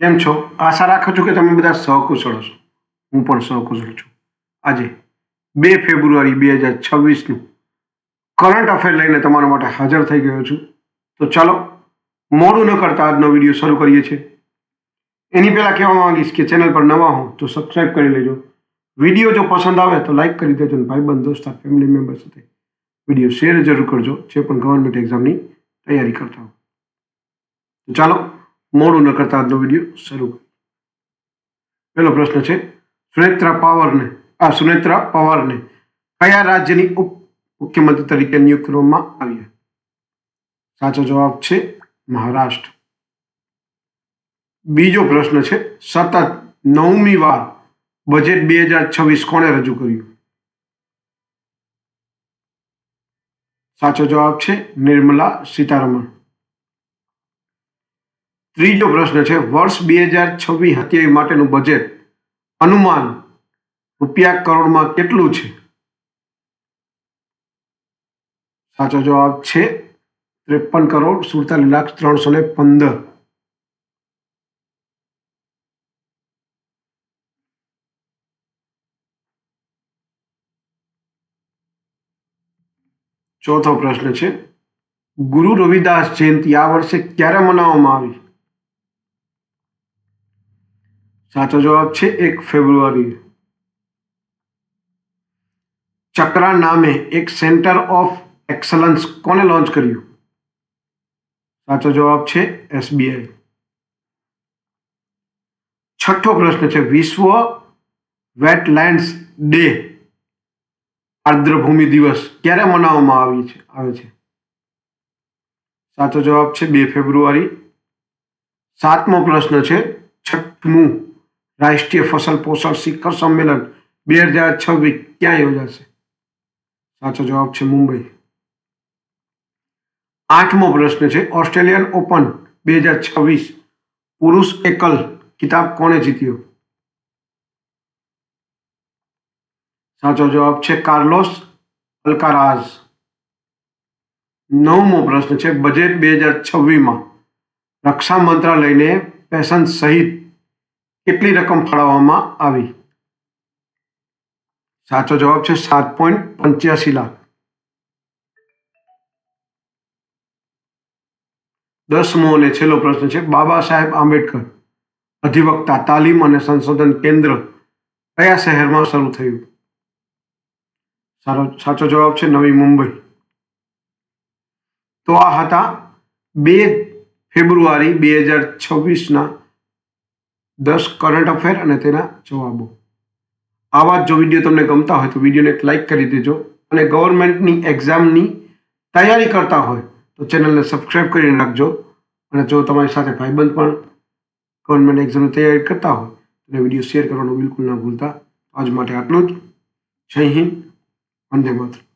કેમ છો? આશા રાખું છું કે તમે બધા સહકુશળ હશો. હું પણ સહકુશળ છું. આજે 2 ફેબ્રુઆરી 2026નું કરંટ અફેર લઈને તમારા માટે હાજર થઈ ગયો છું. તો ચાલો મોડું ન કરતા આજનો વિડીયો શરૂ કરીએ છીએ. એની પહેલાં કહેવા માંગીશ કે ચેનલ પર નવા હો તો સબસ્ક્રાઈબ કરી લેજો. વિડીયો જો પસંદ આવે તો લાઈક કરી દેજો અને ભાઈબંધ દોસ્તાર ફેમિલી મેમ્બર સાથે વિડીયો શેર જરૂર કરજો જે પણ ગવર્મેન્ટ એક્ઝામની તૈયારી કરતા હો. તો ચાલો મોડું ન કરતા આજનો વિડીયો શરૂ કરીએ. પહેલો પ્રશ્ન છે સુનેત્રા પવારને કયા રાજ્યની ઉપ મુખ્યમંત્રી તરીકે નિયુક્ત કરવામાં આવી? સાચો જવાબ છે મહારાષ્ટ્ર. બીજો પ્રશ્ન છે સતત 9મી વાર બજેટ 2026 કોણે રજૂ કર્યું? સાચો જવાબ છે નિર્મલા સીતારમણ. ત્રીજો પ્રશ્ન છે વર્ષ 2026-27 માટેનું બજેટ અનુમાન રૂપિયા કરોડમાં કેટલું છે? સાચો જવાબ છે 53,47,315. ચોથો પ્રશ્ન છે ગુરુ રવિદાસ જયંતિ આ વર્ષે ક્યારે મનાવવામાં આવી? સાચો જવાબ છે 1 ફેબ્રુઆરી. ચક્રા નામે એક સેન્ટર ઓફ એક્સલન્સ કોને લોન્ચ કર્યું? સાચો જવાબ છે SBI. છઠ્ઠો પ્રશ્ન છે વિશ્વ વેટલેન્ડ્સ ડે આર્દ્રભૂમિ દિવસ ક્યારે મનાવવામાં આવે છે? સાચો જવાબ છે 2 ફેબ્રુઆરી. સાતમો પ્રશ્ન છે 6મું રાષ્ટ્રીય ફસલ પોષણ શિખર સંમેલન 2026 ક્યાં યોજાશે? સાચો જવાબ છે મુંબઈ. આઠમો પ્રશ્ન છે ઓસ્ટ્રેલિયન ઓપન 2026 પુરુષ એકલ ખિતાબ કોણે જીત્યો? સાચો જવાબ છે કાર્લોસ અલ્કારાઝ. નવમો પ્રશ્ન છે બજેટ 2026માં રક્ષા મંત્રાલયને પેન્શન સહિત કેટલી રકમ ફાળવવામાં આવી? સાચો જવાબ છે 7.85 લાખ. 10મો અને છેલ્લો પ્રશ્ન છે બાબા સાહેબ આંબેડકર અધિવક્તા તાલીમ અને સંશોધન કેન્દ્ર કયા શહેરમાં શરૂ થયું? સાચો જવાબ છે નવી મુંબઈ. તો આ હતા 2 ફેબ્રુઆરી 2026ના 10 કરંટ અફેર અને તેના જવાબો. આવા જો વિડીયો તમને ગમતા હોય તો વિડીયોને એક લાઈક કરી દેજો અને ગવર્મેન્ટની એક્ઝામની તૈયારી કરતા હોય તો ચેનલને સબસ્ક્રાઈબ કરીને રાખજો. અને જો તમારી સાથે ભાઈબંધ પણ ગવર્મેન્ટ એક્ઝામની તૈયારી કરતા હોય તો વિડીયો શેર કરવાનું બિલકુલ ના ભૂલતા. આજ માટે આટલું જ. જય હિન્દ, વંદે માતરમ.